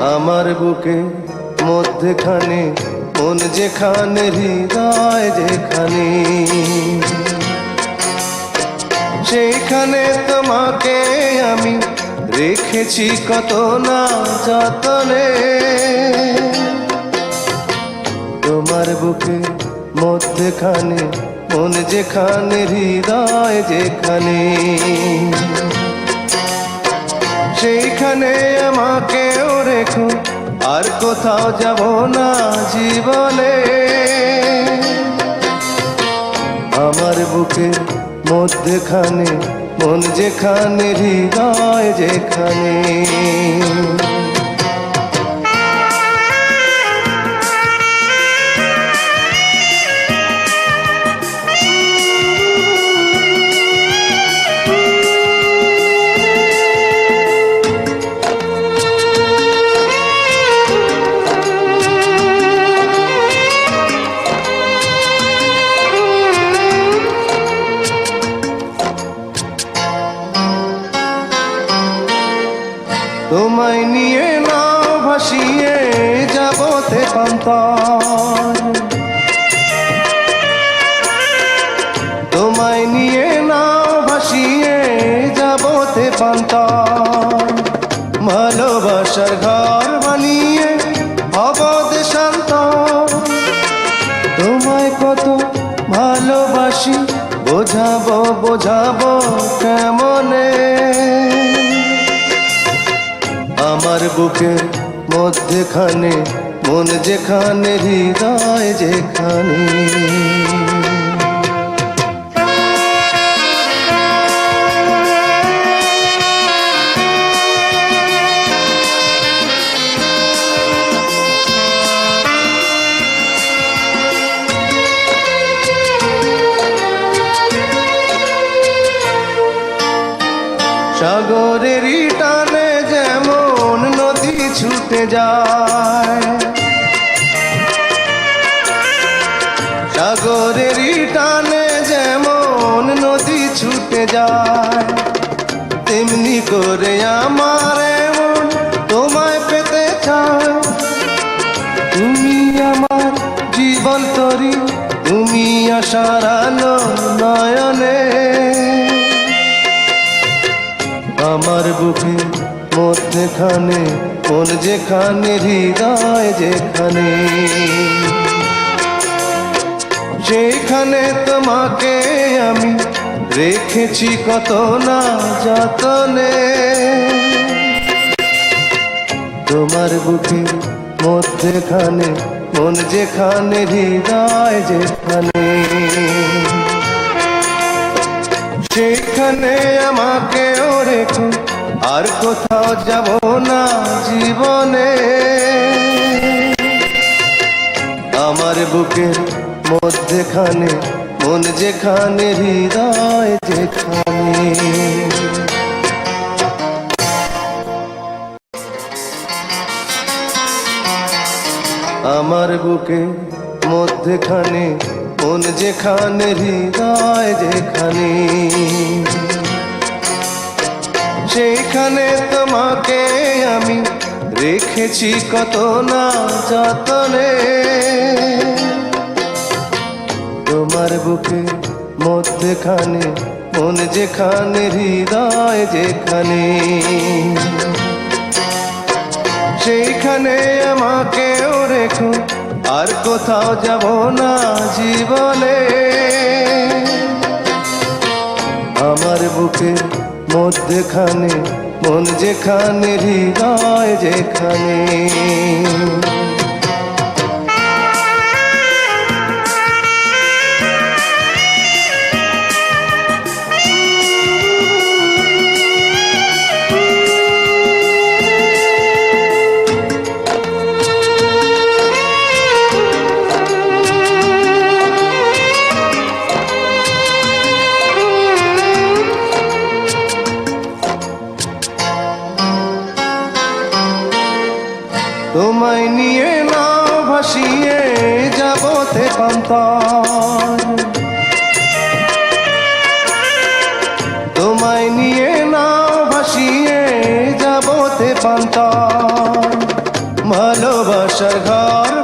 আমার বুকে মধ্যখানে মন যেখানে, হৃদয় যেখানে, সেইখানে তোমাকে আমি রেখেছি কত না যতনে। তোমার বুকে মধ্যখানে মন যেখানে, হৃদয় যেখানে, সেইখানে আমাকেও রেখো, আর কোথাও যাব না জীবনে। আমার বুকে মধ্যখানে মন যেখানে, হৃদয় যেখানে। তোমায় নিয়ে নাও ভাসিয়ে যাব তেপান্তর, তোমায় নিয়ে নাও ভাসিয়ে যাব তেপান্তর। ভালোবাসার ঘর বানিয়ে হব দেশান্তর। তোমায় কত ভালোবাসি বোঝাবো বোঝাবো কেমনে। আমার বুকের মধ্যখানে মন যেখানে, হৃদয় যেখানে। সাগরেরই টানে যেমন নদী ছুটে যায়, সাগরেরই টানে যেমন নদী ছুটে যায়, তেমনি করে আমার মন তোমায় পেতে চায়। তুমি আমার জীবন তরি, তুমি আশার আলো নয়নে। আমার বুকে মধ্যখানে মন যেখানে, হৃদয় যেখানে, সেইখানে তোমাকে আমি রেখেছি কত না যতনে। তোমার বুকে মধ্যখানে মন যেখানে, হৃদয় যেখানে, সেখানে আমাকেও রেখো, আর কোথাও যাব না জীবনে। আমার বুকের মধ্যখানে মন যেখানে, হৃদয় যেখানে। আমার বুকে মধ্যখানে মন যেখানে, হৃদয় যেখানে, সেইখানে তোমাকে আমি রেখেছি কত না যতনে। তোমার বুকে মধ্যখানে মন যেখানে, হৃদয় যেখানে, সেইখানে আমাকেও রেখো, আর কোথাও যাব না জীবনে। আমার বুকের মধ্যখানে মন যেখানে, হৃদয় যেখানে। তোমায় নিয়ে নাও ভাসিয়ে যাব তেপান্তর, তোমায় নিয়ে নাও ভাসিয়ে যাব তেপান্তর। ভালোবাসার ঘর